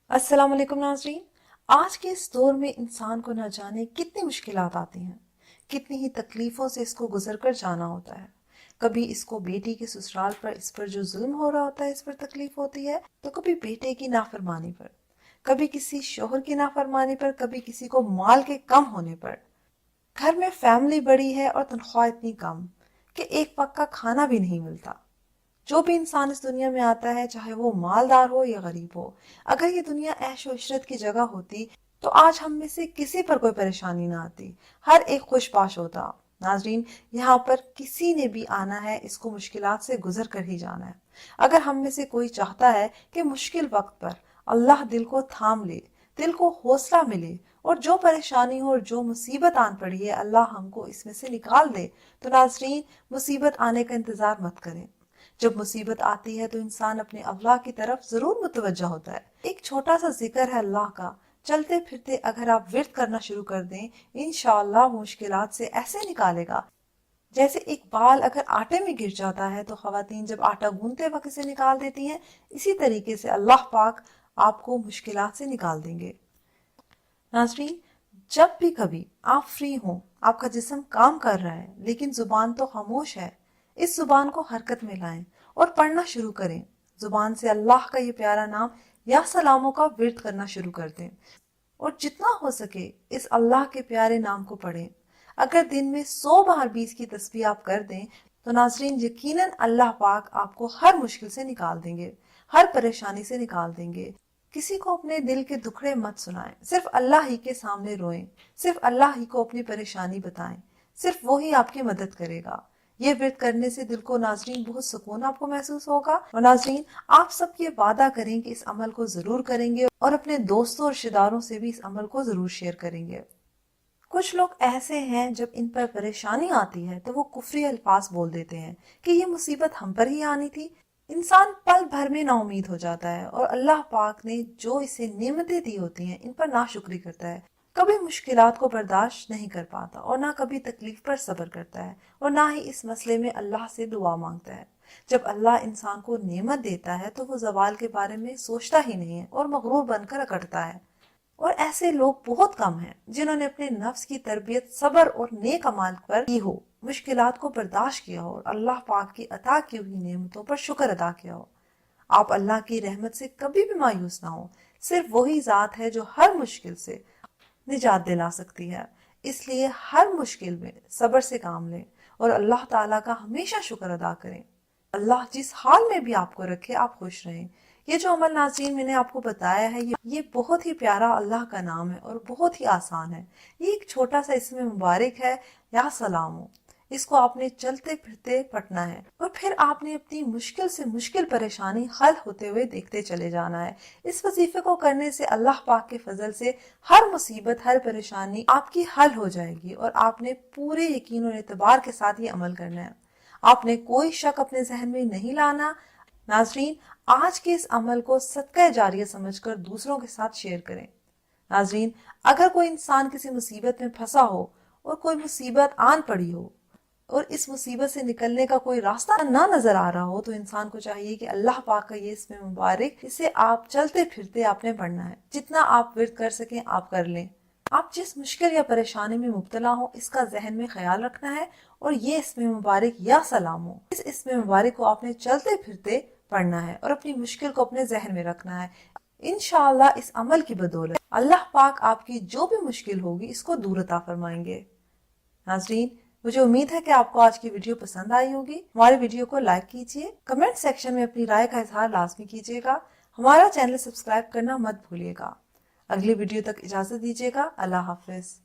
अस्सलाम वालेकुम नाज़रीन। आज के इस दौर में इंसान को न जाने कितनी मुश्किलात आती हैं, कितनी ही तकलीफ़ों से इसको गुजर कर जाना होता है। कभी इसको बेटी के ससुराल पर इस पर जो जुल्म हो रहा होता है इस पर तकलीफ होती है, तो कभी बेटे की नाफरमानी पर, कभी किसी शोहर की नाफरमानी पर, कभी किसी को माल के कम होने पर। घर में फैमिली बड़ी है और तनख्वाह इतनी कम कि एक वक्त का खाना भी नहीं मिलता। जो भी इंसान इस दुनिया में आता है, चाहे वो मालदार हो या गरीब हो, अगर ये दुनिया ऐश और इशरत की जगह होती तो आज हम में से किसी पर कोई परेशानी ना आती, हर एक खुशबाश होता। नाजरीन, यहाँ पर किसी ने भी आना है, इसको मुश्किलात से गुजर कर ही जाना है। अगर हम में से कोई चाहता है कि मुश्किल वक्त पर अल्लाह दिल को थाम ले, दिल को हौसला मिले, और जो परेशानी हो और जो मुसीबत आन पड़ी है अल्लाह हमको इसमें से निकाल दे, तो नाजरीन, मुसीबत आने का इंतजार मत करें। जब मुसीबत आती है तो इंसान अपने अल्लाह की तरफ जरूर मुतवज्जा होता है। एक छोटा सा जिक्र है अल्लाह का, चलते फिरते अगर आप विर्द करना शुरू कर दें, इंशाअल्लाह मुश्किलात से ऐसे निकालेगा जैसे एक बाल अगर आटे में गिर जाता है तो खवातीन जब आटा गूंथते वक्त इसे निकाल देती हैं, इसी तरीके से अल्लाह पाक आपको मुश्किलात से निकाल देंगे। नाजरीन, जब भी कभी आप फ्री हो, आपका जिस्म काम कर रहा है लेकिन जुबान तो खामोश है, इस जुबान को हरकत में लाएं और पढ़ना शुरू करें। जुबान से अल्लाह का ये प्यारा नाम या सलामों का विर्द करना शुरू कर दें और जितना हो सके इस अल्लाह के प्यारे नाम को पढ़ें। अगर दिन में 100 बार भी इसकी तस्बीह आप कर दें तो नाजरीन, यकीनन अल्लाह पाक आपको हर मुश्किल से निकाल देंगे, हर परेशानी से निकाल देंगे। किसी को अपने दिल के दुखड़े मत सुनाएं, सिर्फ अल्लाह ही के सामने रोएं, सिर्फ अल्लाह ही को अपनी परेशानी बताएं, सिर्फ वो ही आपकी मदद करेगा। ये व्रत करने से दिल को नाजरीन बहुत सुकून आपको महसूस होगा। और नाजरीन, आप सब ये वादा करें कि इस अमल को जरूर करेंगे और अपने दोस्तों और रिश्तेदारों से भी इस अमल को जरूर शेयर करेंगे। कुछ लोग ऐसे हैं जब इन पर परेशानी आती है तो वो कुफरी अल्फाज बोल देते हैं कि ये मुसीबत हम पर ही आनी थी। इंसान पल भर में नाउमीद हो जाता है और अल्लाह पाक ने जो इसे नेमतें दी होती हैं इन पर नाशुक्री करता है। कभी मुश्किलात को बर्दाश्त नहीं कर पाता और ना कभी तकलीफ पर सब्र करता है और ना ही इस मसले में अल्लाह से दुआ मांगता है। जब अल्लाह इंसान को नेमत देता है तो वो जवाल के बारे में सोचता ही नहीं है और मगरूर बनकर अकड़ता है। और ऐसे लोग बहुत कम हैं जिन्होंने अपने नफ्स की तरबियत सब्र और नेक अमाल पर की हो, मुश्किलात को बर्दाश्त किया हो और अल्लाह पाक की अता की हुई नेमतों पर शुक्र अदा किया हो। आप अल्लाह की रहमत से कभी भी मायूस ना हो। सिर्फ वही जात है जो हर मुश्किल से निजात दिला सकती है। इसलिए हर मुश्किल में सब्र से काम लें और अल्लाह ताला का हमेशा शुक्र अदा करें। अल्लाह जिस हाल में भी आपको रखे, आप खुश रहें। ये जो अमल नाज़रीन मैंने आपको बताया है, ये बहुत ही प्यारा अल्लाह का नाम है और बहुत ही आसान है। ये एक छोटा सा इसमें मुबारक है, या सलाम हो। इसको आपने चलते फिरते पढ़ना है और फिर आपने अपनी मुश्किल से मुश्किल परेशानी हल होते हुए देखते चले जाना है। इस वजीफे को करने से अल्लाह पाक के फजल से हर मुसीबत, हर परेशानी आपकी हल हो जाएगी और आपने पूरे यकीन और एतबार के साथ ये अमल करना है। आपने कोई शक अपने जहन में नहीं लाना। नाजरीन, आज के इस अमल को सदका जारिया समझकर दूसरों के साथ शेयर करें। नाजरीन, अगर कोई इंसान किसी मुसीबत में फंसा हो और कोई मुसीबत आन पड़ी हो और इस मुसीबत से निकलने का कोई रास्ता ना नजर आ रहा हो, तो इंसान को चाहिए कि अल्लाह पाक का ये इसमें मुबारक, इसे आप चलते फिरते आपने पढ़ना है। जितना आप विर्द कर सकें आप कर लें। आप जिस मुश्किल या परेशानी में मुब्तला हो इसका जहन में ख्याल रखना है और ये इसमें मुबारक या सलाम हो, इसमें मुबारक को आपने चलते फिरते पढ़ना है और अपनी मुश्किल को अपने जहन में रखना है। इंशाअल्लाह इस अमल की बदौलत अल्लाह पाक आपकी जो भी मुश्किल होगी इसको दूर अता फरमाएंगे। नाजरीन, मुझे उम्मीद है कि आपको आज की वीडियो पसंद आई होगी। हमारे वीडियो को लाइक कीजिए, कमेंट सेक्शन में अपनी राय का इजहार लाजमी कीजिएगा। हमारा चैनल सब्सक्राइब करना मत भूलिएगा। अगली वीडियो तक इजाजत दीजिएगा। अल्लाह हाफिज।